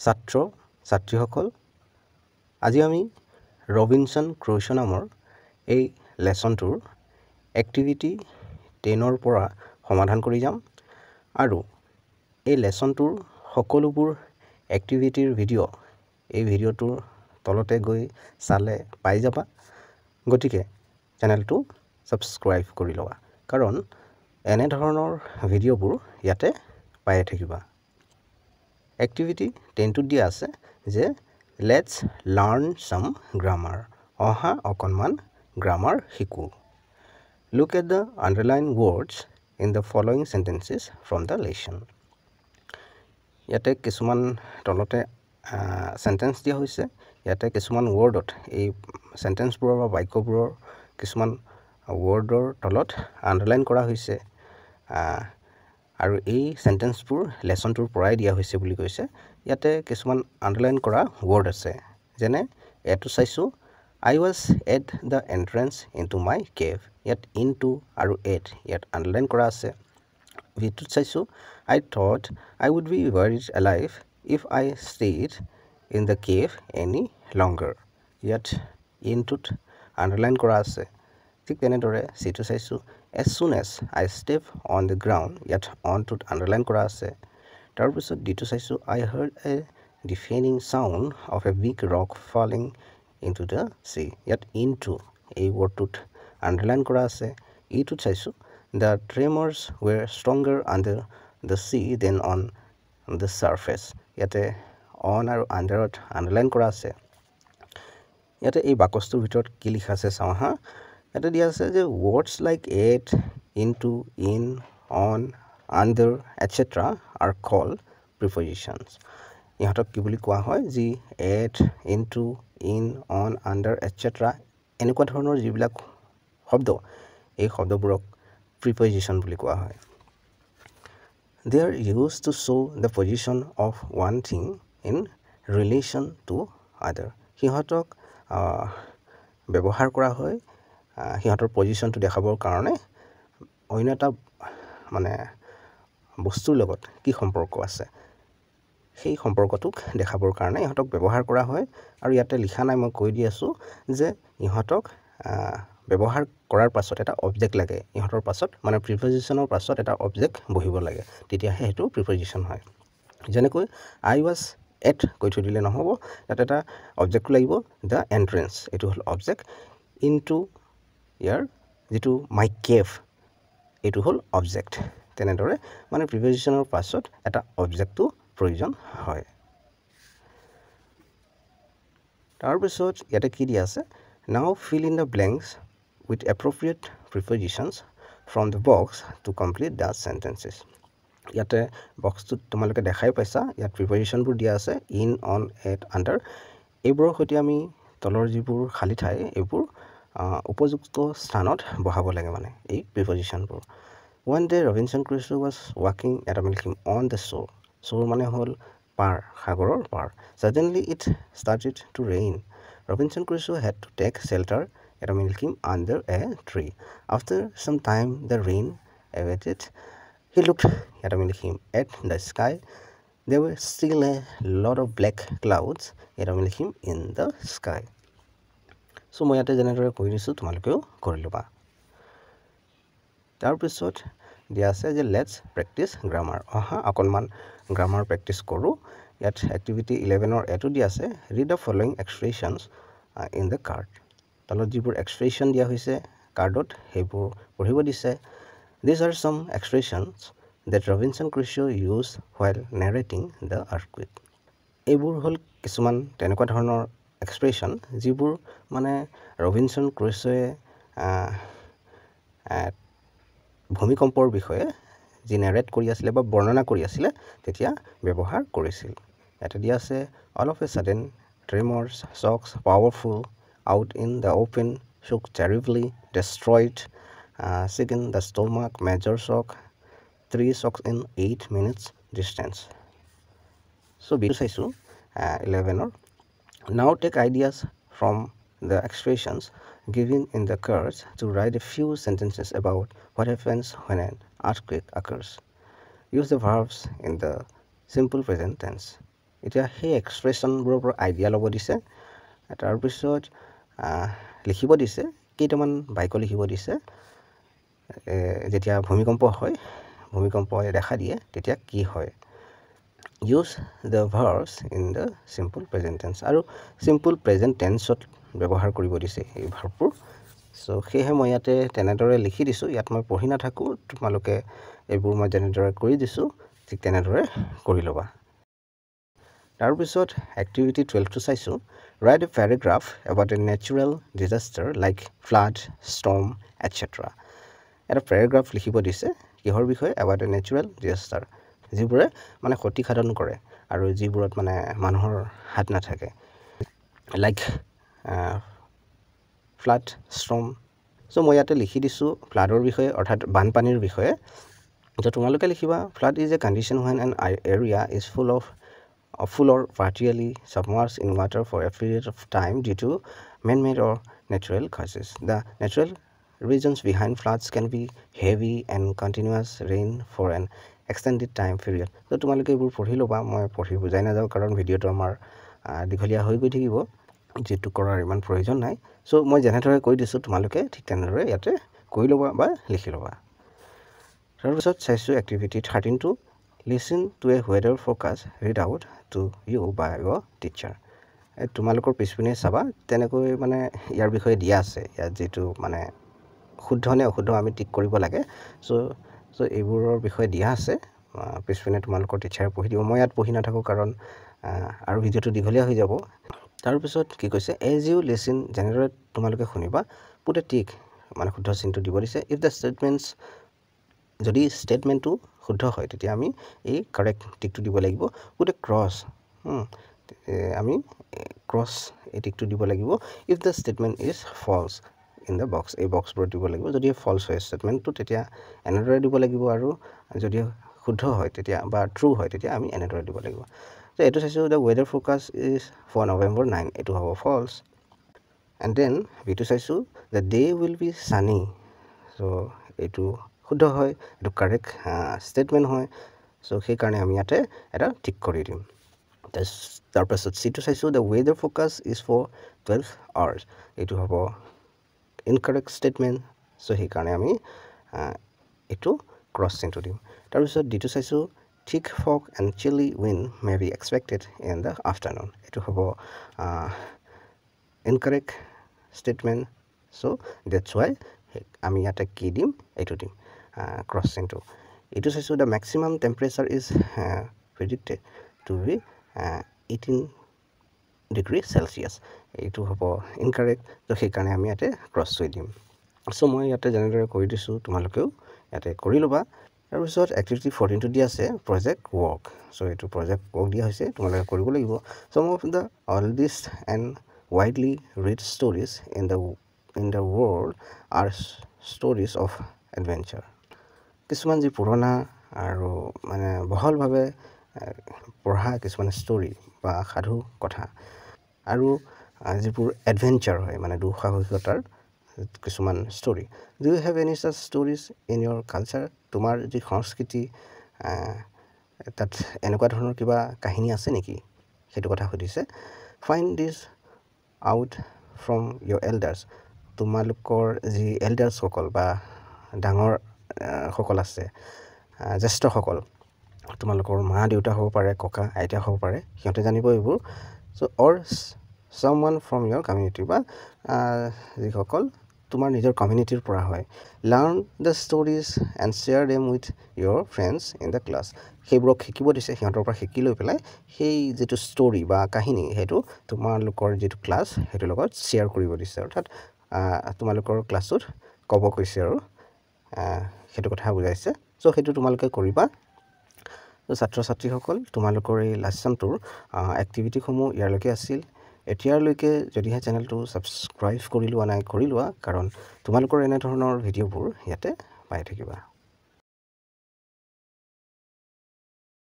ছাত্ৰ ছাত্ৰীসকল আজি আমি ৰবিনসন ক্ৰুছো নামৰ এই লেসনটোৰ এক্টিভিটি 10 পৰা সমাধান কৰি যাম আৰু এই লেসনটোৰ সকলোবোৰ এক্টিভিটিৰ ভিডিও এই ভিডিওটোৰ তলতে গৈ চালে পাই যাবা গতিকে চেনেলটো সাবস্ক্ৰাইব কৰি লবা কাৰণ এনে ধৰণৰ ভিডিওবোৰ ইয়াতে পাই থাকিবা Activity 10 টোত দিয়া আছে যে let's learn some grammar অহা অকণমান grammar শিকো Look at the underlined words in the following sentences from the lesson ইয়াতে কিছুমান তলতে sentence দিয়া হৈছে ইয়াতে কিছুমান wordত এই sentenceবোৰৰ বা বাক্যবোৰৰ কিছুমান wordৰ তলত underline কৰা হৈছে আৰু এই সেন্টেন্সবোৰ লেসনটোৰ পৰাই দিয়া হৈছে বুলি কৈছে ইয়াতে কিছুমান আন্ডাৰলাইন কৰা ওয়ার্ড আছে যেনে এটো চাইছো I was at the entrance into my cave ইয়াত into আৰু at ইয়াত আন্ডাৰলাইন কৰা আছে ভিটো চাইছো I thought I would be buried alive if I stayed in the cave any longer ইয়াত intoত আন্ডাৰলাইন কৰা আছে ঠিক তেনেদৰে সিটো চাইছো as soon as I step on the ground yet on to underline kora ase tar pisot ditu saisu I heard a deafening sound of a big rock falling into the sea yet into a word to underline kora ase itu saisu the tremors were stronger under the sea than on the surface yate on aru under underline kora ase yate ei bakostur bhitor ki likha ase saw ha এটা দিয়া আছে যে words like at into in on under etc are called prepositions ইহতক কি বুলি কোৱা হয় যি at into in on under etc এনেকুৱা ধৰণৰ যিবিলাক শব্দ এই শব্দবোৰক preposition বুলি কোৱা হয় they are used to show the position of one thing in relation to other সিহতক ব্যৱহাৰ কৰা হয় হিহঁতৰ পজিশনটো দেখাবৰ কাৰণে অন্যটা মানে বস্তুৰ লগত কি সম্পৰ্ক আছে সেই সম্পৰ্কটোক দেখাবৰ কাৰণে ইহঁতক ব্যৱহাৰ কৰা হয় আৰু ইয়াতে লিখা নাই মই কৈ দি আছো যে ইহঁতক ব্যৱহাৰ কৰাৰ পাছত এটা অবজেক্ট লাগে ইহঁতৰ পাছত মানে প্ৰিপজিশনৰ পাছত এটা অবজেক্ট বহিব লাগে তেতিয়া হেতু প্ৰিপজিশন হয় যেনেকৈ I was at কৈ থৈ দিলে নহব তাতে এটা অবজেক্ট লাগিব the entrance এটো হল অবজেক্ট into ইয়াৰ যেটো my cave এটো হল অবজেক্ট তেনেদৰে মানে প্ৰিপজিশনৰ পাছত এটা অবজেক্টটো প্ৰয়োজন হয় তাৰ পিছত ইয়াতে কি দিয়া আছে now fill in the blanks with appropriate prepositions from the box to complete the sentences ইয়াতে বক্সটো তোমালোকে দেখাই পাইছা ইয়াত প্ৰিপজিশনবোৰ দিয়া আছে in on at under এইবোৰৰ সৈতে আমি তলৰ যিবোৰ খালি ঠাই এইবোৰ উপযুক্ত স্থানত বহাব লাগে মানে এই প্ৰিপজিশনবোৰ one day Robinson Crusoe was walking at a milking on the shore shore মানে হল পাৰ সাগৰৰ পাৰ suddenly it started to rain Robinson Crusoe had to take shelter at a milking under a tree after some time the rain abated he looked at a milking at the sky there were still a lot of black clouds at a milking in the sky So মই ইয়াতে জেনেৰে কৈ দিছো তোমালোকেও কৰি লবা তাৰ পিছত দিয়া আছে যে লেটস প্ৰেক্টিস গ্ৰামাৰ অহা অকণমান গ্ৰামাৰ প্ৰেক্টিস কৰো ইয়াত এক্টিভিটি 11 ৰ এটো দিয়া আছে read the following expressions in the card তলত যিবোৰ এক্সপ্ৰেছন দিয়া হৈছে কাৰ্ডত হেবোৰ পঢ়িব দিছে these are some expressions that Robinson Crusoe used while narrating the earthquake এইবোৰ হল কিছুমান তেনেকুৱা ধৰণৰ এক্সপ্ৰেছন যিবোৰ মানে ৰবিনসন ক্ৰুছোয়ে ভূমিকম্পৰ বিষয়ে যি নাৰেট কৰি আছিল বা বৰ্ণনা কৰি আছিল তেতিয়া ব্যৱহাৰ কৰিছিল এটা দিয়া আছে all of a sudden tremors shocks powerful out in the open shook terribly destroyed shaken the stomach major shock 3 shocks in 8 minutes distance so bitu saisu 11 or Now take ideas from the expressions given in the cards to write a few sentences about what happens when an earthquake occurs. Use the verbs in the simple present tense. এতিয়া সেই এক্সপ্ৰেশ্যনবোৰৰ পৰা idea ল'ব দিছে তাৰপিছত লিখিব দিছে কেইটামান বাক্য লিখিব দিছে যেতিয়া ভূমিকম্প হয় ভূমিকম্পই দেখা দিয়ে তেতিয়া কি হয় use the verbs in the simple present tense আৰু চিম্পল প্ৰেজেণ্ট টেন্সত ব্যৱহাৰ কৰিব দিছে এই ভাৰ্ববোৰ চ' সেয়েহে মই ইয়াতে তেনেদৰে লিখি দিছোঁ ইয়াত মই পঢ়ি নাথাকোঁ তোমালোকে এইবোৰ মই যেনেদৰে কৰি দিছোঁ ঠিক তেনেদৰে কৰি ল'বা তাৰপিছত এক্টিভিটি 12টো চাইছোঁ right A paragraph about A natural disaster like flood storm etcetera এটা পেৰাগ্ৰাফ লিখিব দিছে কিহৰ বিষয়ে এবাউট এ নেচাৰেল ডিজাষ্টাৰ যিবোৰে মানে ক্ষতিসাধন কৰে আৰু যিবোৰত মানে মানুহৰ হাত নাথাকে লাইক ফ্লাড ষ্টৰ্ম চ' মই ইয়াতে লিখি দিছোঁ ফ্লাডৰ বিষয়ে অৰ্থাৎ বানপানীৰ বিষয়ে তো তোমালোকে লিখিবা flood is a condition when an area is full or partially submerged in water for a period of time due to man-made or natural causes. The natural reasons behind floods can be heavy and continuous rain for an extended time period. So তোমালোকে এইবোৰ পঢ়ি ল'বা মই পঢ়ি বুজাই নাযাওঁ কাৰণ ভিডিঅ'টো আমাৰ দীঘলীয়া হৈ গৈ থাকিব যেটো কৰাৰ ইমান প্ৰয়োজন নাই চ' মই যেনেদৰে কৈ দিছোঁ তোমালোকে ঠিক তেনেদৰে ইয়াতে কৈ ল'বা বা লিখি ল'বা তাৰপিছত চাইছোঁ activity 13টো Listen to a weather forecast read out to you by your teacher. তোমালোকৰ পিছপিনে চাবা তেনেকৈ মানে ইয়াৰ বিষয়ে দিয়া আছে ইয়াত যেটো মানে শুদ্ধ নে অশুদ্ধ আমি টিক কৰিব লাগে চ' এইবোৰৰ বিষয়ে দিয়া আছে পিছপিনে তোমালোকৰ টিচাৰে পঢ়ি দিব মই ইয়াত পঢ়ি নাথাকোঁ কাৰণ আৰু ভিডিঅ'টো দীঘলীয়া হৈ যাব তাৰপিছত কি কৈছে এজ ইউ লিসন যেনেদৰে তোমালোকে শুনিবা পুট এ টিক মানে শুদ্ধ চিনটো দিব দিছে ইফ দ্য ষ্টেটমেণ্টছ যদি ষ্টেটমেণ্টটো শুদ্ধ হয় তেতিয়া আমি এই কাৰেক্ট টিকটো দিব লাগিব পুট এ ক্ৰছ আমি ক্ৰছ এই টিকটো দিব লাগিব if the statement is false in the box এই বক্সবোৰত দিব লাগিব যদি ফলছ হয় ষ্টেটমেণ্টটো তেতিয়া এনেদৰে দিব লাগিব আৰু যদি শুদ্ধ হয় তেতিয়া বা ট্ৰু হয় তেতিয়া আমি এনেদৰে দিব লাগিব তো এইটো চাইছোঁ the weather forecast is for November 9 এইটো হ'ব ফলছ এণ্ড দেন ভিটো চাইছোঁ দ্য ডে উইল বি ছানি চ' এইটো শুদ্ধ হয় এইটো কাৰেক্ট ষ্টেটমেণ্ট হয় চ' সেইকাৰণে আমি ইয়াতে এটা ঠিক কৰি দিম তাৰপাছত চিটো চাইছোঁ the weather forecast is for 12 hours এইটো হ'ব ইনকাৰেক্ট ষ্টেটমেণ্ট চ' সেইকাৰণে আমি এইটো ক্ৰছ চিনটো দিম তাৰপিছত ডিটো চাইছোঁ thick fog and chilly wind may be expected in the afternoon এইটো হ'ব incorrect statement so that's why আমি ইয়াতে কি দিম এইটো দিম ক্ৰছ চিনটো এইটো চাইছোঁ the maximum temperature is predicted to be 18 degree Celsius এইটো হ'ব incorrect তো সেইকাৰণে আমি ইয়াতে ক্ৰছ থৈ দিম চ' মই ইয়াতে যেনেদৰে কৰি দিছোঁ তোমালোকেও ইয়াতে কৰি ল'বা তাৰপিছত এক্টিভিটি 14টো দিয়া আছে প্ৰজেক্ট ৱৰ্ক চ' এইটো প্ৰজেক্ট ৱৰ্ক দিয়া হৈছে তোমালোকে কৰিব লাগিব some of the oldest and widely read stories in the world are stories of adventure কিছুমান যি পুৰণা আৰু মানে বহলভাৱে পঢ়া কিছুমান ষ্টৰী বা সাধু কথা আৰু যিবোৰ এডভেঞ্চাৰ হয় মানে দুঃসাহসিকতাৰ কিছুমান story do you have any such stories in your culture তোমাৰ যি সংস্কৃতি তাত এনেকুৱা ধৰণৰ কিবা কাহিনী আছে নেকি সেইটো কথা সুধিছে find this out from your elders তোমালোকৰ যি এল্ডাৰ্ছসকল বা ডাঙৰ সকল আছে জ্যেষ্ঠসকল তোমালোকৰ মা দেউতা হ'ব পাৰে ককা আইতা হ'ব পাৰে সিহঁতে জানিব এইবোৰ চ' অৰ someone from your community বা যিসকল তোমাৰ নিজৰ কমিউনিটিৰ পৰা হয় learn the stories and share them with your friends in the class সেইবোৰক শিকিব দিছে সিহঁতৰ পৰা শিকি লৈ পেলাই সেই যিটো ষ্টৰী বা কাহিনী সেইটো তোমালোকৰ যিটো ক্লাছ সেইটোৰ লগত শ্বেয়াৰ কৰিব দিছে অৰ্থাৎ তোমালোকৰ ক্লাছত ক'ব কৈছে আৰু সেইটো কথা বুজাইছে চ' সেইটো তোমালোকে কৰিবা ছাত্ৰ ছাত্ৰীসকল তোমালোকৰ এই লেচনটোৰ এক্টিভিটিসমূহ ইয়ালৈকে আছিল এতিয়ালৈকে যদিহে চেনেলটো ছাবস্ক্ৰাইব কৰি লোৱা নাই কৰি লোৱা কাৰণ তোমালোকৰ এনেধৰণৰ ভিডিঅ'বোৰ ইয়াতে পাই থাকিবা